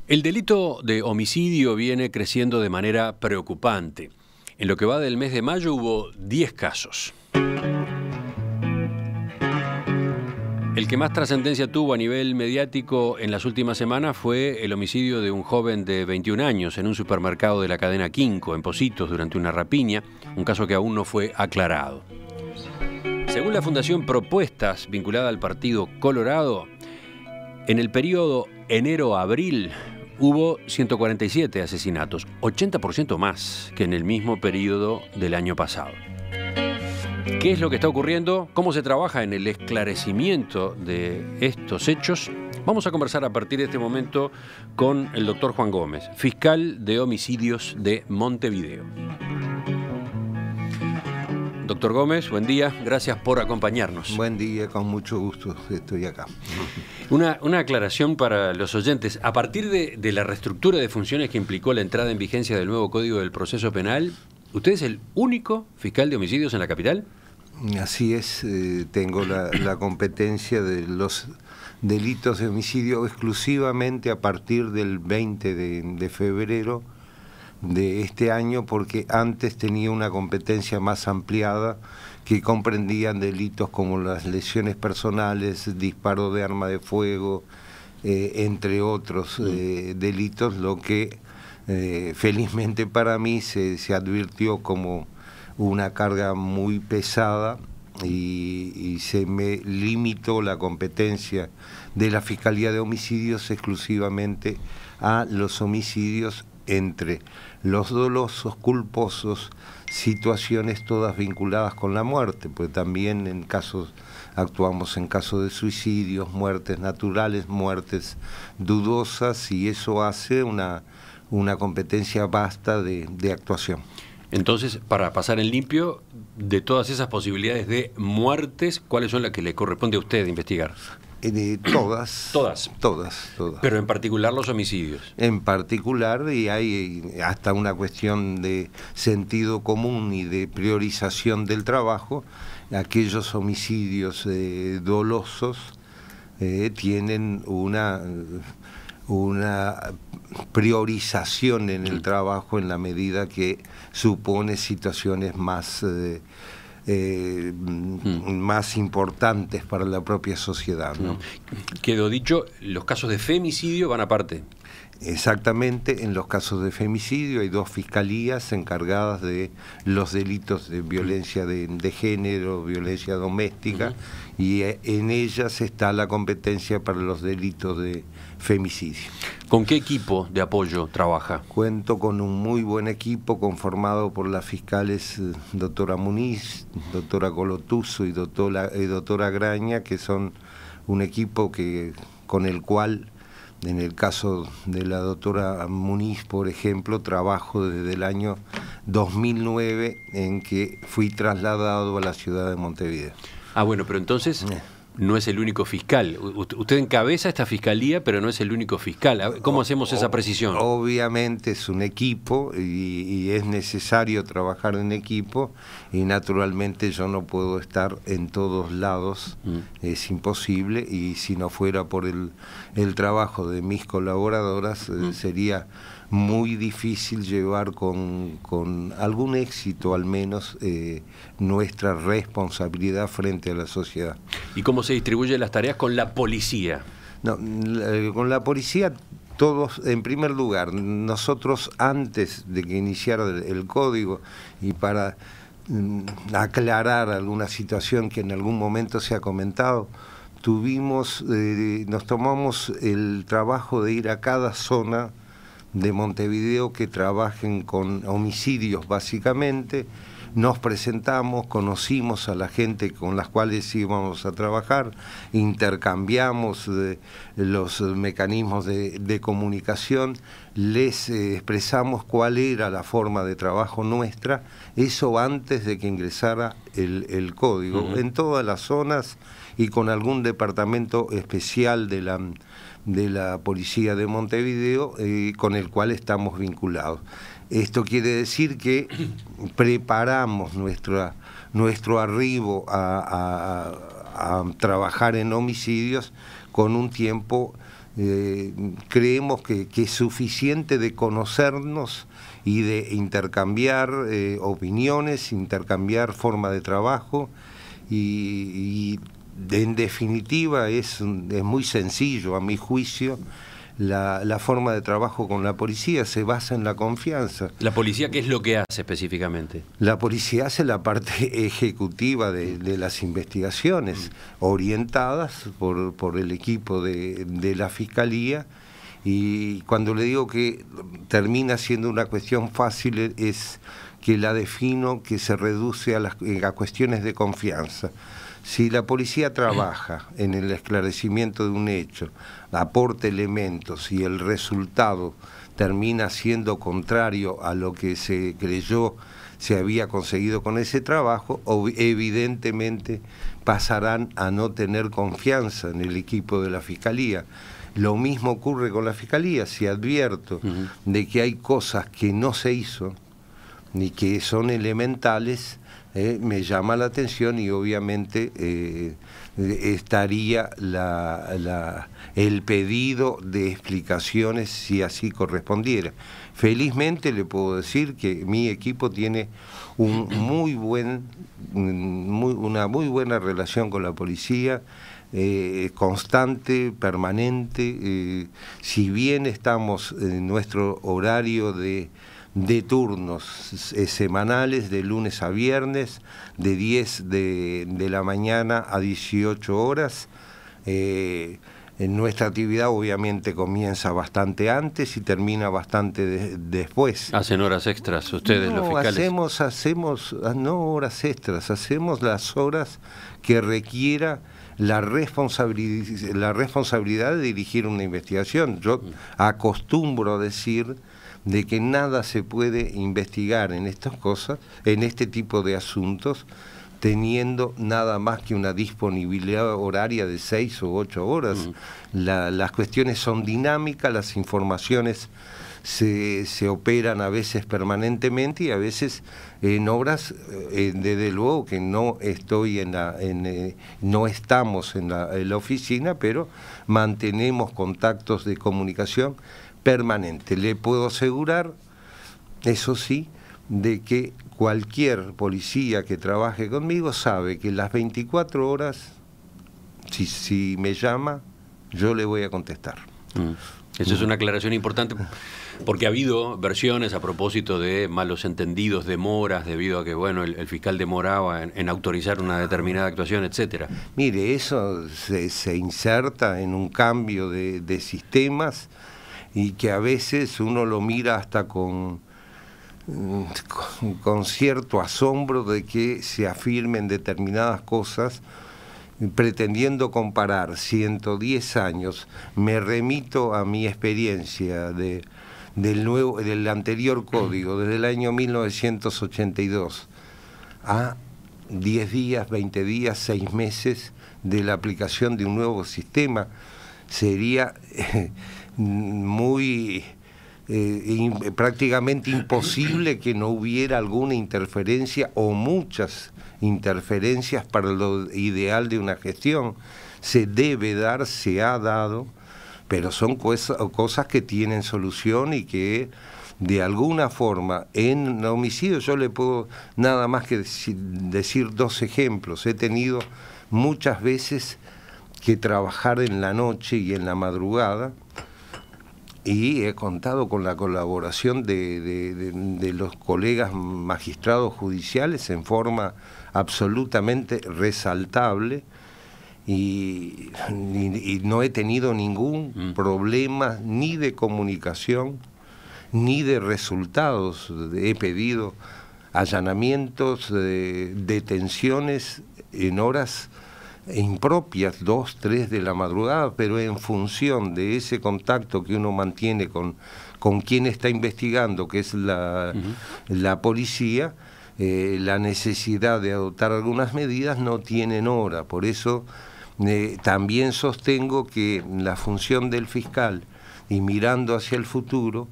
El delito de homicidio viene creciendo de manera preocupante. En lo que va del mes de mayo hubo 10 casos. El que más trascendencia tuvo a nivel mediático en las últimas semanas fue el homicidio de un joven de 21 años en un supermercado de la cadena Quinco, en Pocitos, durante una rapiña, un caso que aún no fue aclarado. Según la Fundación Propuestas, vinculada al Partido Colorado, en el periodo enero-abril hubo 147 asesinatos, 80% más que en el mismo periodo del año pasado. ¿Qué es lo que está ocurriendo? ¿Cómo se trabaja en el esclarecimiento de estos hechos? Vamos a conversar a partir de este momento con el doctor Juan Gómez, fiscal de homicidios de Montevideo. Doctor Gómez, buen día, gracias por acompañarnos. Buen día, con mucho gusto estoy acá. Una aclaración para los oyentes. A partir de la reestructura de funciones que implicó la entrada en vigencia del nuevo Código del Proceso Penal, ¿usted es el único fiscal de homicidios en la capital? Así es, tengo la competencia de los delitos de homicidio exclusivamente a partir del 20 de febrero de este año, porque antes tenía una competencia más ampliada que comprendían delitos como las lesiones personales, disparo de arma de fuego, entre otros delitos, lo que felizmente para mí se advirtió como una carga muy pesada y se me limitó la competencia de la Fiscalía de Homicidios exclusivamente a los homicidios entre los dolosos, culposos, situaciones todas vinculadas con la muerte, pues también actuamos en casos de suicidios, muertes naturales, muertes dudosas, y eso hace una competencia vasta de actuación. Entonces, para pasar en limpio, de todas esas posibilidades de muertes, ¿cuáles son las que le corresponde a usted investigar? Todas. Todas. Pero en particular los homicidios. En particular, y hay hasta una cuestión de sentido común y de priorización del trabajo. Aquellos homicidios dolosos tienen una priorización en el trabajo en la medida que supone situaciones más importantes para la propia sociedad, ¿no? Quedó dicho, los casos de femicidio van aparte. Exactamente, en los casos de femicidio hay dos fiscalías encargadas de los delitos de violencia de género, violencia doméstica, y en ellas está la competencia para los delitos de femicidio. ¿Con qué equipo de apoyo trabaja? Cuento con un muy buen equipo conformado por las fiscales doctora Muniz, doctora Colotuso y doctora Graña, que son un equipo con el cual, en el caso de la doctora Muniz, por ejemplo, trabajo desde el año 2009 en que fui trasladado a la ciudad de Montevideo. Ah, bueno, pero entonces no es el único fiscal. Usted encabeza esta fiscalía, pero no es el único fiscal. ¿Cómo hacemos esa precisión? Obviamente es un equipo y es necesario trabajar en equipo, y naturalmente yo no puedo estar en todos lados, es imposible, y si no fuera por el trabajo de mis colaboradoras sería muy difícil llevar con algún éxito al menos nuestra responsabilidad frente a la sociedad. ¿Y cómo se distribuyen las tareas con la policía? No, con la policía todos, en primer lugar, nosotros antes de que iniciara el código, y para aclarar alguna situación que en algún momento se ha comentado, nos tomamos el trabajo de ir a cada zona de Montevideo que trabajen con homicidios básicamente. Nos presentamos, conocimos a la gente con las cuales íbamos a trabajar, intercambiamos los mecanismos de comunicación, les expresamos cuál era la forma de trabajo nuestra, eso antes de que ingresara el código, en todas las zonas y con algún departamento especial de la Policía de Montevideo con el cual estamos vinculados. Esto quiere decir que preparamos nuestro arribo a trabajar en homicidios con un tiempo creemos que es suficiente de conocernos y de intercambiar opiniones, intercambiar forma de trabajo y en definitiva es muy sencillo, a mi juicio. La forma de trabajo con la policía se basa en la confianza. ¿La policía qué es lo que hace específicamente? La policía hace la parte ejecutiva de las investigaciones, orientadas por el equipo de la Fiscalía, y cuando le digo que termina siendo una cuestión fácil es que la defino que se reduce a cuestiones de confianza. Si la policía trabaja en el esclarecimiento de un hecho, aporta elementos y el resultado termina siendo contrario a lo que se creyó se había conseguido con ese trabajo, evidentemente pasarán a no tener confianza en el equipo de la Fiscalía. Lo mismo ocurre con la Fiscalía. Si advierto de que hay cosas que no se hizo ni que son elementales, me llama la atención y obviamente estaría el pedido de explicaciones si así correspondiera. Felizmente le puedo decir que mi equipo tiene una muy buena relación con la policía, constante, permanente. Si bien estamos en nuestro horario de turnos semanales, de lunes a viernes, de 10 de la mañana a 18 horas. En nuestra actividad obviamente comienza bastante antes y termina bastante después. ¿Hacen horas extras ustedes, los fiscales? No horas extras, hacemos las horas que requiera la responsabilidad de dirigir una investigación. Yo acostumbro a decir de que nada se puede investigar en estas cosas, en este tipo de asuntos, teniendo nada más que una disponibilidad horaria de 6 o 8 horas. Las cuestiones son dinámicas, las informaciones se operan a veces permanentemente y a veces en horas, desde luego que no estamos en la oficina, pero mantenemos contactos de comunicación permanente. Le puedo asegurar, eso sí, de que cualquier policía que trabaje conmigo sabe que las 24 horas, si me llama, yo le voy a contestar. Eso es una aclaración importante, porque ha habido versiones a propósito de malos entendidos, demoras, debido a que el fiscal demoraba en autorizar una determinada actuación, etcétera. Mire, eso se inserta en un cambio de sistemas y que a veces uno lo mira hasta con cierto asombro de que se afirmen determinadas cosas pretendiendo comparar 110 años. Me remito a mi experiencia del anterior código, desde el año 1982, a 10 días, 20 días, 6 meses de la aplicación de un nuevo sistema. Sería prácticamente imposible que no hubiera alguna interferencia o muchas interferencias para lo ideal de una gestión. Se debe dar, se ha dado, pero son cosas que tienen solución y que de alguna forma en homicidio yo le puedo nada más que decir 2 ejemplos. He tenido muchas veces que trabajar en la noche y en la madrugada, y he contado con la colaboración de los colegas magistrados judiciales en forma absolutamente resaltable, y no he tenido ningún problema ni de comunicación ni de resultados. He pedido allanamientos, detenciones en horas impropias, 2, 3 de la madrugada, pero en función de ese contacto que uno mantiene con quien está investigando, que es la policía, la necesidad de adoptar algunas medidas no tienen hora. Por eso también sostengo que la función del fiscal, y mirando hacia el futuro,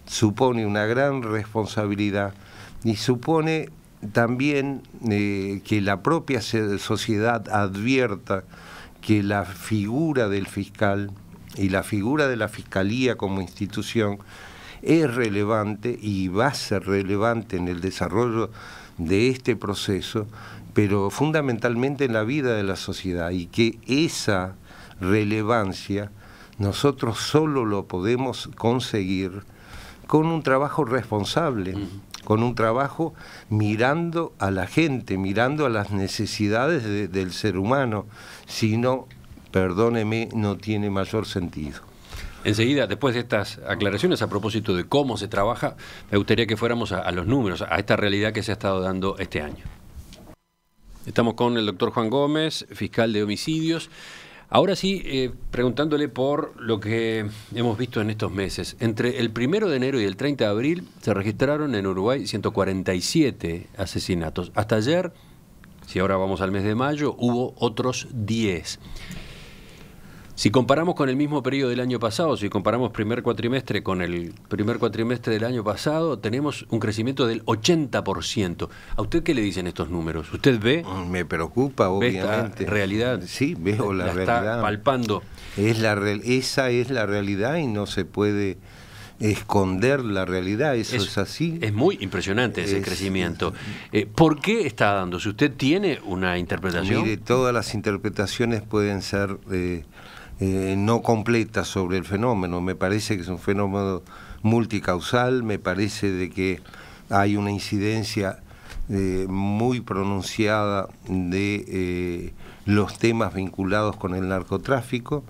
supone una gran responsabilidad y supone también que la propia sociedad advierta que la figura del fiscal y la figura de la Fiscalía como institución es relevante y va a ser relevante en el desarrollo de este proceso, pero fundamentalmente en la vida de la sociedad, y que esa relevancia nosotros solo lo podemos conseguir con un trabajo responsable, con un trabajo mirando a la gente, mirando a las necesidades del ser humano. Si no, perdóneme, no tiene mayor sentido. Enseguida, después de estas aclaraciones a propósito de cómo se trabaja, me gustaría que fuéramos a los números, a esta realidad que se ha estado dando este año. Estamos con el doctor Juan Gómez, fiscal de homicidios. Ahora sí, preguntándole por lo que hemos visto en estos meses. Entre el 1 de enero y el 30 de abril se registraron en Uruguay 147 asesinatos. Hasta ayer, si ahora vamos al mes de mayo, hubo otros 10. Si comparamos con el mismo periodo del año pasado, si comparamos primer cuatrimestre con el primer cuatrimestre del año pasado, tenemos un crecimiento del 80%. ¿A usted qué le dicen estos números? ¿Usted ve? Me preocupa, obviamente. ¿Ve esta realidad? Sí, veo la realidad. Está palpando. Esa es la realidad y no se puede esconder la realidad, eso es así. Es muy impresionante ese crecimiento. ¿Por qué está dándose? ¿Usted tiene una interpretación? Mire, todas las interpretaciones pueden ser no completas sobre el fenómeno. Me parece que es un fenómeno multicausal, me parece de que hay una incidencia muy pronunciada de los temas vinculados con el narcotráfico.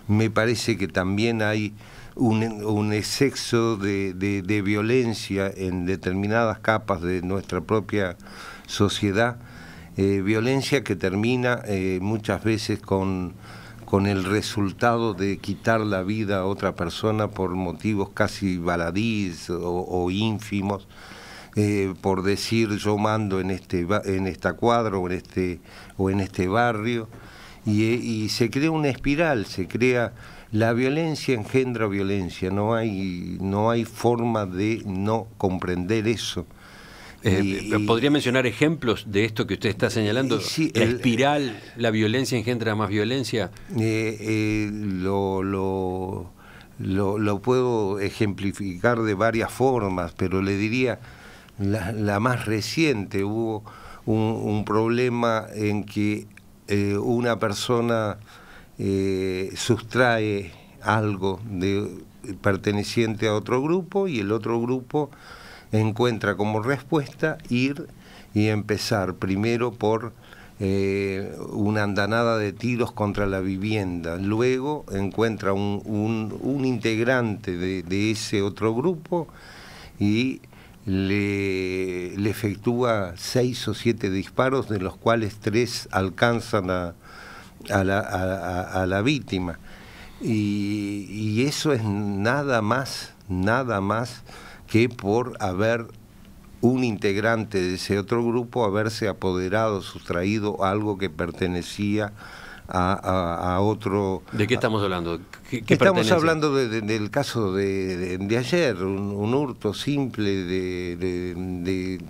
Me parece que también hay un exceso de violencia en determinadas capas de nuestra propia sociedad, violencia que termina muchas veces con el resultado de quitar la vida a otra persona por motivos casi baladíes o ínfimos, por decir yo mando en esta cuadra o en este barrio, y se crea una espiral, la violencia engendra violencia, no hay forma de no comprender eso. ¿Podría mencionar ejemplos de esto que usted está señalando? Sí, ¿La espiral, la violencia engendra más violencia? Lo puedo ejemplificar de varias formas, pero le diría, la más reciente, hubo un problema en que una persona sustrae algo perteneciente a otro grupo y el otro grupo encuentra como respuesta ir y empezar primero por una andanada de tiros contra la vivienda, luego encuentra un integrante de ese otro grupo y le efectúa 6 o 7 disparos, de los cuales 3 alcanzan a la víctima, y eso es nada más que por haber un integrante de ese otro grupo haberse apoderado, sustraído algo que pertenecía a otro. ¿De qué estamos hablando? ¿Qué estamos hablando del caso de ayer, un hurto simple de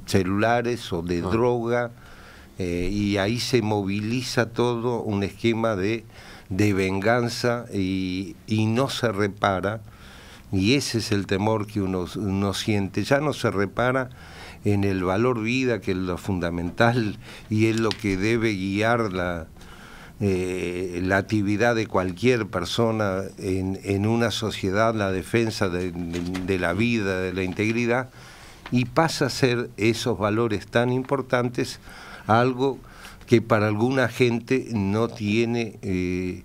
celulares o de droga, y ahí se moviliza todo un esquema de venganza y no se repara. Y ese es el temor que uno siente. Ya no se repara en el valor vida, que es lo fundamental y es lo que debe guiar la actividad de cualquier persona en una sociedad, la defensa de la vida, de la integridad, y pasa a ser esos valores tan importantes algo que para alguna gente no tiene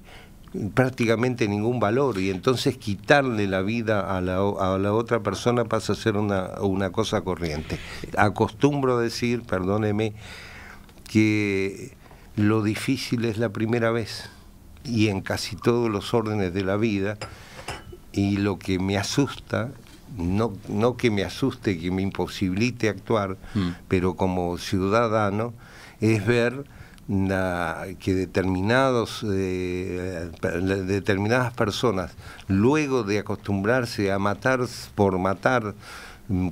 prácticamente ningún valor, y entonces quitarle la vida a la otra persona pasa a ser una cosa corriente. Acostumbro a decir, perdóneme, que lo difícil es la primera vez, y en casi todos los órdenes de la vida, y lo que me asusta, no que me asuste, que me imposibilite actuar, pero como ciudadano, es ver que determinadas personas, luego de acostumbrarse a matar por matar,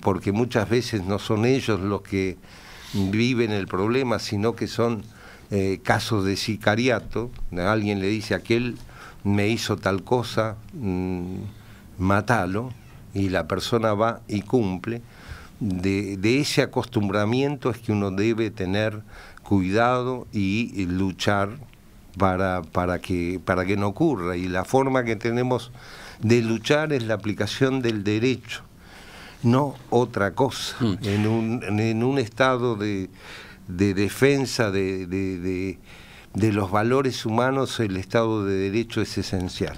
porque muchas veces no son ellos los que viven el problema, sino que son casos de sicariato. Alguien le dice: aquel me hizo tal cosa, mátalo, y la persona va y cumple. De ese acostumbramiento es que uno debe tener cuidado y luchar para que no ocurra. Y la forma que tenemos de luchar es la aplicación del derecho, no otra cosa. En un estado de defensa de los valores humanos, el Estado de Derecho es esencial.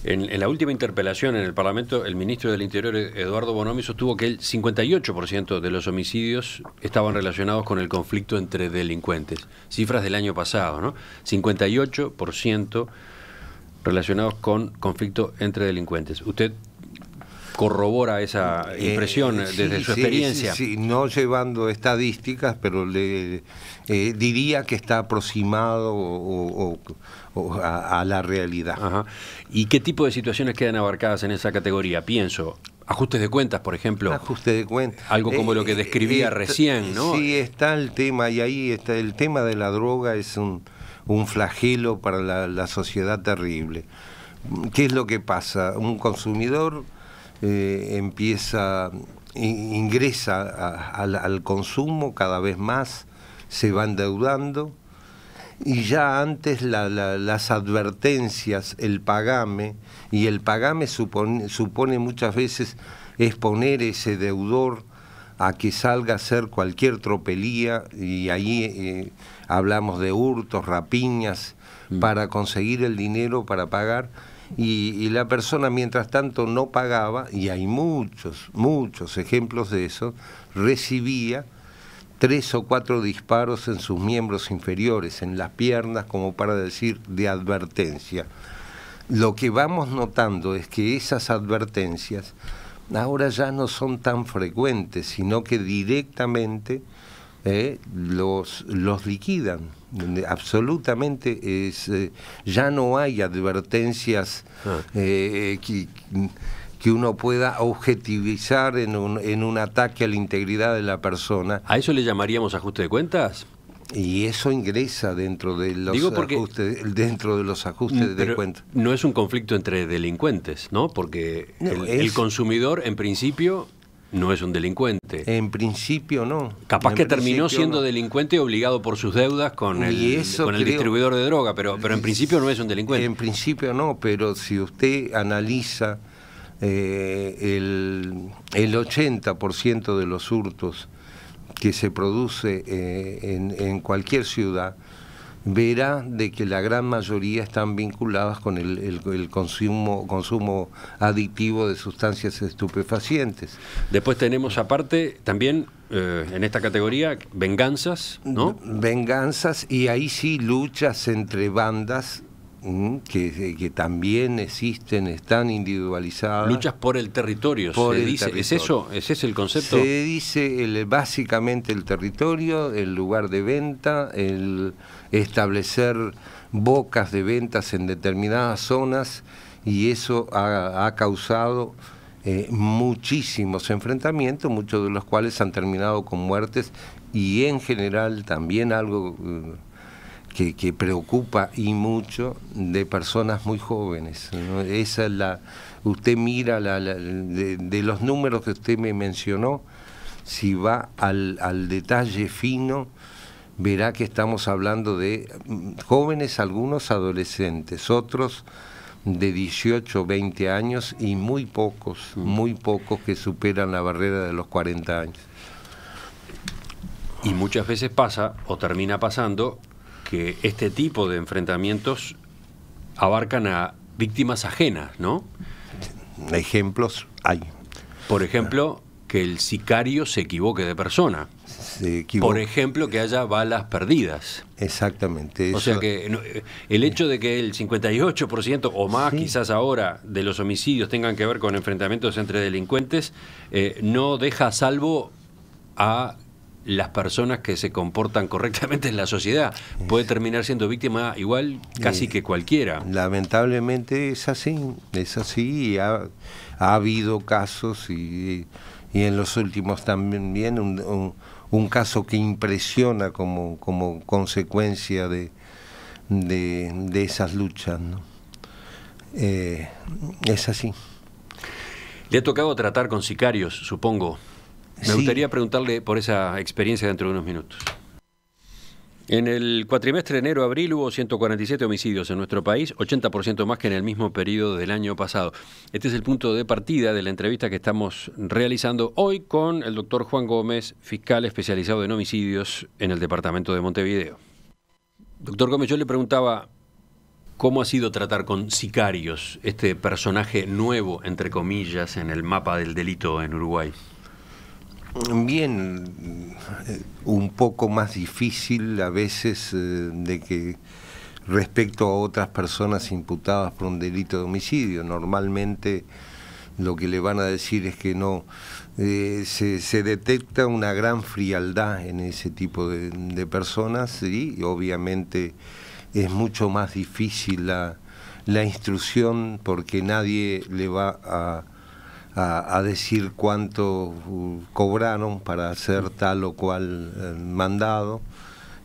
En la última interpelación en el Parlamento, el ministro del Interior, Eduardo Bonomi, sostuvo que el 58% de los homicidios estaban relacionados con el conflicto entre delincuentes. Cifras del año pasado, ¿no? 58% relacionados con conflicto entre delincuentes. ¿Usted corrobora esa impresión desde su experiencia? Sí, no llevando estadísticas, pero diría que está aproximado a la realidad. Ajá. ¿Y qué tipo de situaciones quedan abarcadas en esa categoría? Pienso, ajustes de cuentas, por ejemplo. Ajuste de cuentas. Algo como lo que describía recién, ¿no? Sí, está el tema, y ahí está el tema de la droga, es un flagelo para la sociedad terrible. ¿Qué es lo que pasa? Un consumidor ingresa al consumo cada vez más, se va endeudando, y ya antes las advertencias, el pagame supone muchas veces exponer ese deudor a que salga a hacer cualquier tropelía, y ahí hablamos de hurtos, rapiñas, para conseguir el dinero para pagar. Y la persona, mientras tanto, no pagaba, y hay muchos ejemplos de eso, recibía 3 o 4 disparos en sus miembros inferiores, en las piernas, como para decir, de advertencia. Lo que vamos notando es que esas advertencias ahora ya no son tan frecuentes, sino que directamente los liquidan. Absolutamente ya no hay advertencias que uno pueda objetivizar en un ataque a la integridad de la persona. ¿A eso le llamaríamos ajuste de cuentas? Y eso ingresa dentro de los ajustes de cuentas. No es un conflicto entre delincuentes, ¿no? Porque el consumidor, en principio, no es un delincuente. En principio no. Capaz que terminó siendo delincuente obligado por sus deudas con el distribuidor de droga, pero en principio no es un delincuente. En principio no, pero si usted analiza el 80% de los hurtos que se produce en cualquier ciudad, verá de que la gran mayoría están vinculadas con el consumo adictivo de sustancias estupefacientes. Después tenemos aparte también en esta categoría venganzas, ¿no? Venganzas, y ahí sí luchas entre bandas que también existen, están individualizadas. Luchas por el territorio, se dice. ¿Es eso? ¿Ese es el concepto? Se dice básicamente el territorio, el lugar de venta, el establecer bocas de ventas en determinadas zonas, y eso ha causado muchísimos enfrentamientos, muchos de los cuales han terminado con muertes, y en general también algo que preocupa y mucho, de personas muy jóvenes, ¿no? Esa es usted mira de los números que usted me mencionó, si va al detalle fino, verá que estamos hablando de jóvenes, algunos adolescentes, otros de 18, 20 años, y muy pocos que superan la barrera de los 40 años. Y muchas veces pasa, o termina pasando, que este tipo de enfrentamientos abarcan a víctimas ajenas, ¿no? Ejemplos hay. Por ejemplo, que el sicario se equivoque de persona. Por ejemplo, que haya balas perdidas. Exactamente. O sea que el hecho de que el 58% o más, quizás ahora, de los homicidios tengan que ver con enfrentamientos entre delincuentes, no deja a salvo a las personas que se comportan correctamente en la sociedad. Puede terminar siendo víctima igual casi que cualquiera. Lamentablemente es así, y ha habido casos, y en los últimos también un caso que impresiona como consecuencia de esas luchas, ¿no? Es así. Le ha tocado tratar con sicarios, supongo. Me gustaría preguntarle por esa experiencia dentro de unos minutos. En el cuatrimestre enero-abril hubo 147 homicidios en nuestro país, 80% más que en el mismo periodo del año pasado. Este es el punto de partida de la entrevista que estamos realizando hoy con el doctor Juan Gómez, fiscal especializado en homicidios en el departamento de Montevideo. Doctor Gómez, yo le preguntaba cómo ha sido tratar con sicarios, este personaje nuevo, entre comillas, en el mapa del delito en Uruguay. Bien, un poco más difícil a veces de que respecto a otras personas imputadas por un delito de homicidio. Normalmente lo que le van a decir es que no, se detecta una gran frialdad en ese tipo de personas y obviamente es mucho más difícil la instrucción porque nadie le va a decir cuánto cobraron para hacer tal o cual mandado,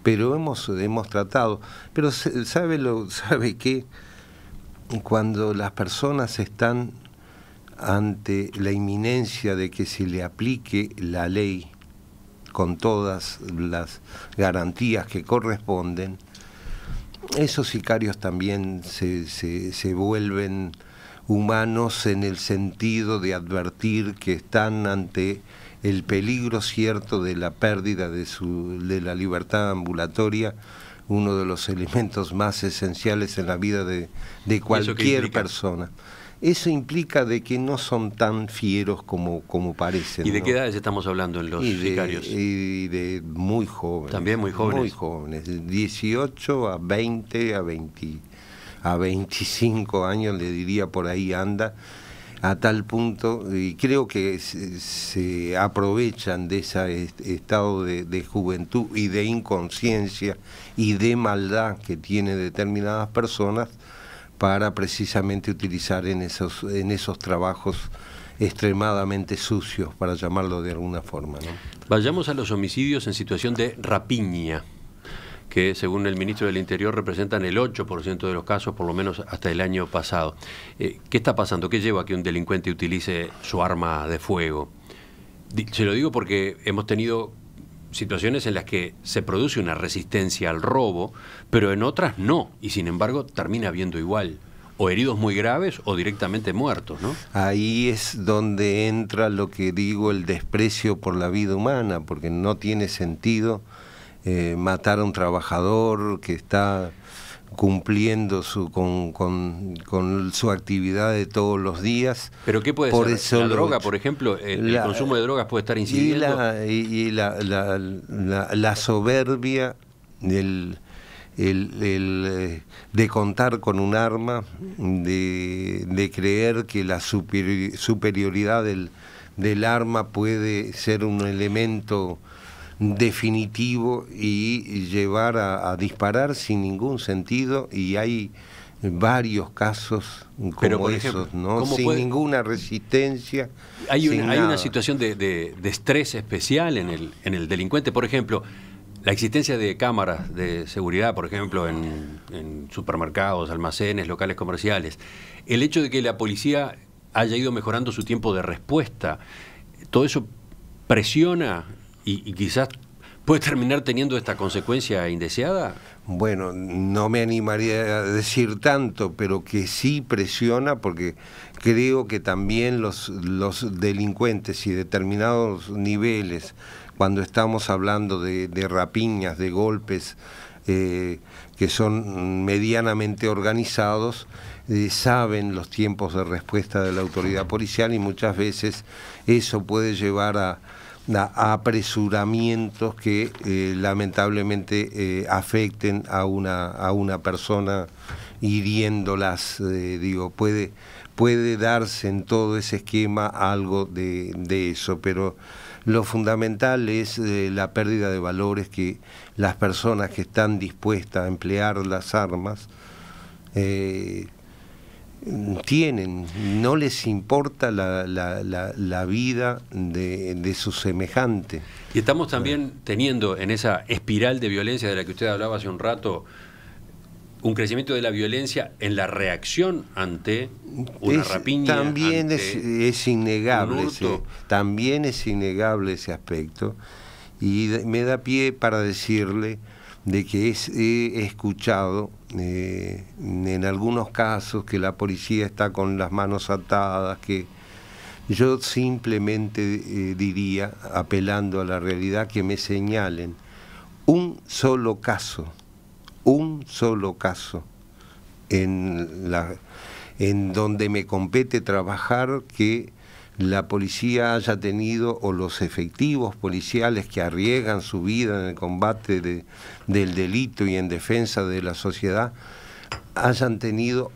pero hemos tratado. Pero ¿sabe qué? Cuando las personas están ante la inminencia de que se le aplique la ley con todas las garantías que corresponden, esos sicarios también se vuelven humanos en el sentido de advertir que están ante el peligro cierto de la pérdida de la libertad ambulatoria, uno de los elementos más esenciales en la vida de cualquier persona. Eso implica de que no son tan fieros como parecen. ¿Y de ¿no? qué edades estamos hablando en los sicarios? Y de muy jóvenes. También muy jóvenes. Muy jóvenes, de 18 a 20, a 25 años, le diría, por ahí anda, a tal punto, y creo que se aprovechan de ese estado de juventud y de inconsciencia y de maldad que tienen determinadas personas para precisamente utilizar en esos trabajos extremadamente sucios, para llamarlo de alguna forma, ¿no? Vayamos a los homicidios en situación de rapiña, que según el ministro del Interior representan el 8% de los casos, por lo menos hasta el año pasado. ¿Qué está pasando? ¿Qué lleva a que un delincuente utilice su arma de fuego? Se lo digo porque hemos tenido situaciones en las que se produce una resistencia al robo, pero en otras no, y sin embargo termina habiendo igual, o heridos muy graves o directamente muertos, ¿no? Ahí es donde entra lo que digo, el desprecio por la vida humana, porque no tiene sentido matar a un trabajador que está cumpliendo con su actividad de todos los días. ¿Pero qué puede ser? ¿La droga, por ejemplo? ¿El consumo de drogas puede estar incidiendo? La soberbia de contar con un arma, de creer que la superioridad del arma puede ser un elemento definitivo y llevar a disparar sin ningún sentido, y hay varios casos como esos, ¿no? Sin ninguna resistencia. Hay una situación de estrés especial en el delincuente, por ejemplo, la existencia de cámaras de seguridad, por ejemplo, en supermercados, almacenes, locales comerciales, el hecho de que la policía haya ido mejorando su tiempo de respuesta, todo eso presiona y quizás puede terminar teniendo esta consecuencia indeseada. Bueno, no me animaría a decir tanto, pero que sí presiona, porque creo que también los delincuentes y determinados niveles, cuando estamos hablando de rapiñas, de golpes que son medianamente organizados, saben los tiempos de respuesta de la autoridad policial, y muchas veces eso puede llevar a apresuramientos que lamentablemente afecten a una persona, hiriéndolas. Puede darse en todo ese esquema algo de eso, pero lo fundamental es la pérdida de valores que las personas que están dispuestas a emplear las armas tienen. No les importa la vida de su semejante. Y estamos también teniendo en esa espiral de violencia de la que usted hablaba hace un rato, un crecimiento de la violencia en la reacción ante una rapiña. También es innegable, también es innegable ese aspecto, y me da pie para decirle de que he escuchado en algunos casos que la policía está con las manos atadas, que yo simplemente diría, apelando a la realidad, que me señalen un solo caso en donde me compete trabajar, que la policía haya tenido, o los efectivos policiales que arriesgan su vida en el combate del delito y en defensa de la sociedad, hayan tenido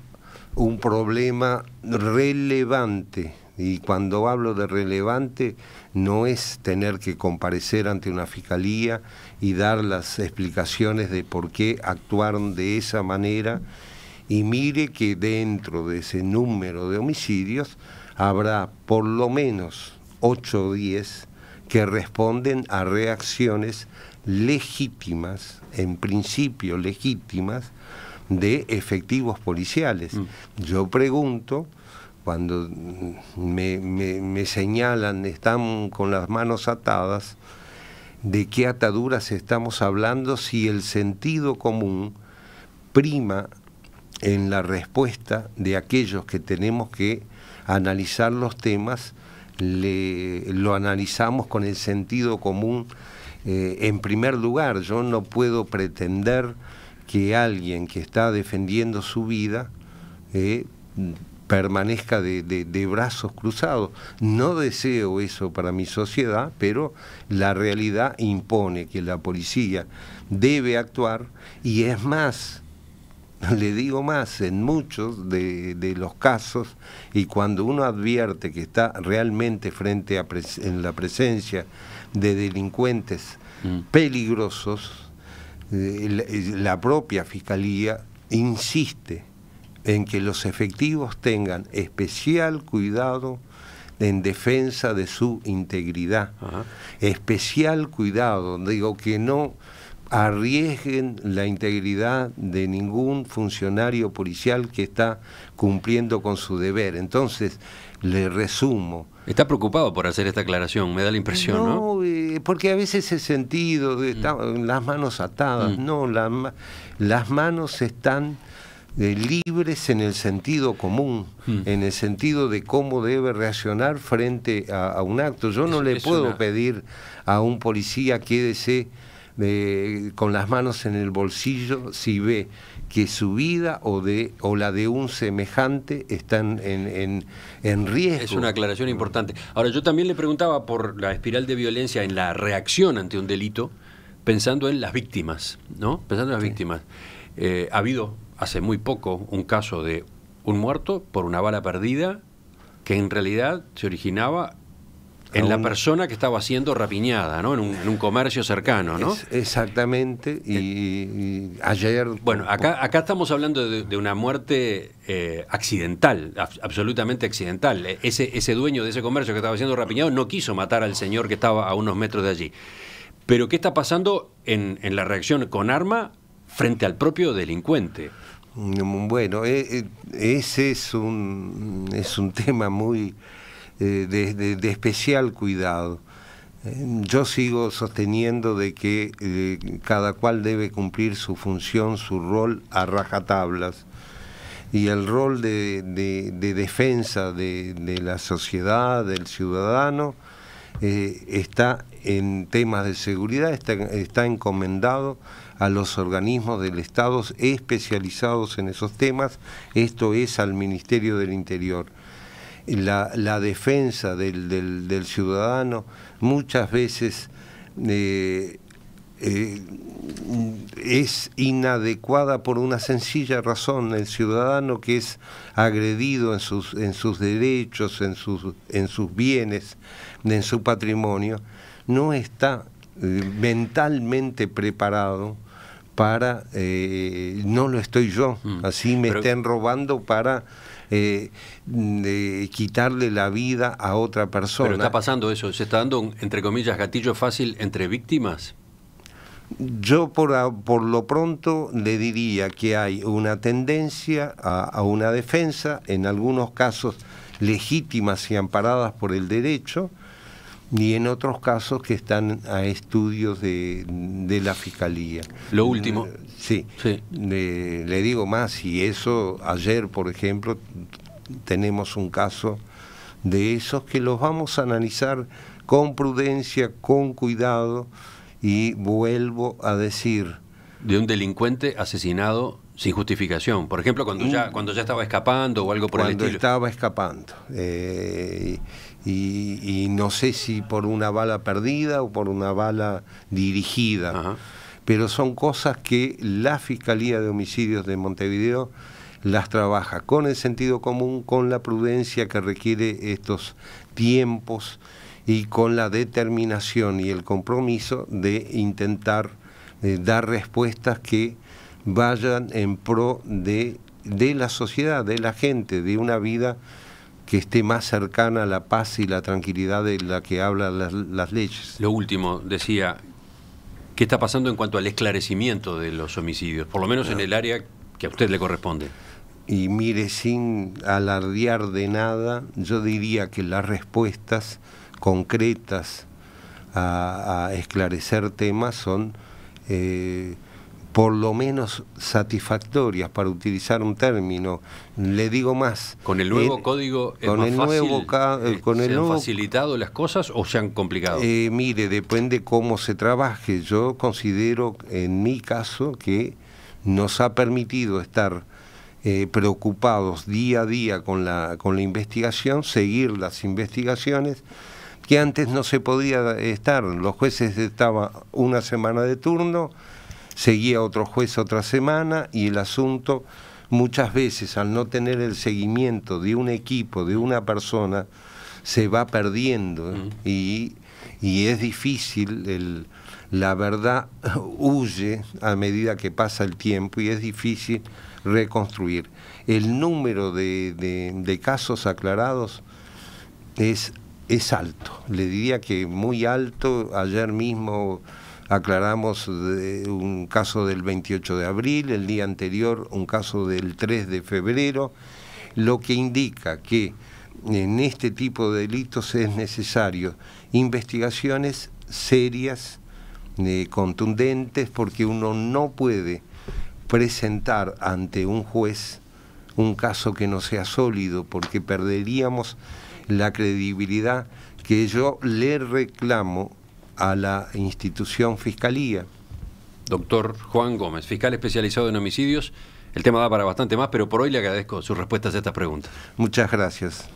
un problema relevante. Y cuando hablo de relevante, no es tener que comparecer ante una fiscalía y dar las explicaciones de por qué actuaron de esa manera. Y mire que dentro de ese número de homicidios habrá por lo menos 8 o 10 que responden a reacciones legítimas, en principio legítimas, de efectivos policiales. Yo pregunto, cuando me señalan, están con las manos atadas, ¿de qué ataduras estamos hablando si el sentido común prima en la respuesta de aquellos que tenemos que analizar los temas? Lo analizamos con el sentido común en primer lugar. Yo no puedo pretender que alguien que está defendiendo su vida permanezca de brazos cruzados. No deseo eso para mi sociedad, pero la realidad impone que la policía debe actuar, y es más, le digo más, en muchos de los casos, y cuando uno advierte que está realmente frente a en la presencia de delincuentes peligrosos, la propia Fiscalía insiste en que los efectivos tengan especial cuidado en defensa de su integridad. Especial cuidado, digo, que no arriesguen la integridad de ningún funcionario policial que está cumpliendo con su deber. Entonces, le resumo. Está preocupado por hacer esta aclaración, me da la impresión, ¿no? Porque a veces ese sentido de las manos atadas, no, las manos están libres en el sentido común, en el sentido de cómo debe reaccionar frente a un acto. Yo no le puedo pedir a un policía quédese con las manos en el bolsillo si ve que su vida o la de un semejante están en riesgo. Es una aclaración importante. Ahora, yo también le preguntaba por la espiral de violencia en la reacción ante un delito, pensando en las víctimas, ¿no? Pensando en las víctimas. Ha habido hace muy poco un caso de un muerto por una bala perdida que en realidad se originaba en la persona que estaba siendo rapiñada, ¿no? En un comercio cercano, ¿no? Exactamente, y ayer... Bueno, acá estamos hablando de una muerte accidental, absolutamente accidental. Ese dueño de ese comercio que estaba siendo rapiñado no quiso matar al señor que estaba a unos metros de allí. Pero ¿qué está pasando en la reacción con arma frente al propio delincuente? Bueno, ese es un tema muy de especial cuidado. Yo sigo sosteniendo de que cada cual debe cumplir su función, su rol a rajatablas, y el rol de defensa de la sociedad, del ciudadano, está en temas de seguridad, está encomendado a los organismos del Estado especializados en esos temas, esto es al Ministerio del Interior. La defensa del ciudadano muchas veces es inadecuada por una sencilla razón. El ciudadano que es agredido en sus derechos, en sus bienes, en su patrimonio, no está mentalmente preparado para, no lo estoy yo, así me estén robando para quitarle la vida a otra persona. Pero está pasando eso, se está dando, entre comillas, gatillo fácil entre víctimas. Yo por lo pronto le diría que hay una tendencia a una defensa, en algunos casos legítimas y amparadas por el derecho, y en otros casos que están a estudios de la Fiscalía. Lo último. Sí. Le digo más, y eso ayer, por ejemplo, tenemos un caso de esos que los vamos a analizar con prudencia, con cuidado, y vuelvo a decir... De un delincuente asesinado sin justificación, por ejemplo, cuando ya estaba escapando o algo por el estilo. Cuando estaba escapando. Y no sé si por una bala perdida o por una bala dirigida. Ajá. Pero son cosas que la Fiscalía de Homicidios de Montevideo las trabaja con el sentido común, con la prudencia que requiere estos tiempos y con la determinación y el compromiso de intentar dar respuestas que vayan en pro de la sociedad, de la gente, de una vida que esté más cercana a la paz y la tranquilidad de la que hablan las leyes. Lo último, decía, ¿qué está pasando en cuanto al esclarecimiento de los homicidios? Por lo menos en el área que a usted le corresponde. Y mire, sin alardear de nada, yo diría que las respuestas concretas a esclarecer temas son por lo menos satisfactorias, para utilizar un término. Le digo más. ¿Con el nuevo código es más fácil? ¿Se han facilitado las cosas o se han complicado? Mire, depende cómo se trabaje. Yo considero, en mi caso, que nos ha permitido estar preocupados día a día con la investigación, seguir las investigaciones, que antes no se podía estar. Los jueces estaban una semana de turno, seguía otro juez otra semana, y el asunto muchas veces, al no tener el seguimiento de un equipo, de una persona, se va perdiendo, y es difícil, la verdad huye a medida que pasa el tiempo y es difícil reconstruir. El número de casos aclarados es alto, le diría que muy alto. Ayer mismo aclaramos un caso del 28 de abril, el día anterior un caso del 3 de febrero, lo que indica que en este tipo de delitos es necesario investigaciones serias, contundentes, porque uno no puede presentar ante un juez un caso que no sea sólido, porque perderíamos la credibilidad que yo le reclamo a la institución Fiscalía. Doctor Juan Gómez, fiscal especializado en homicidios. El tema da para bastante más, pero por hoy le agradezco sus respuestas a estas preguntas. Muchas gracias.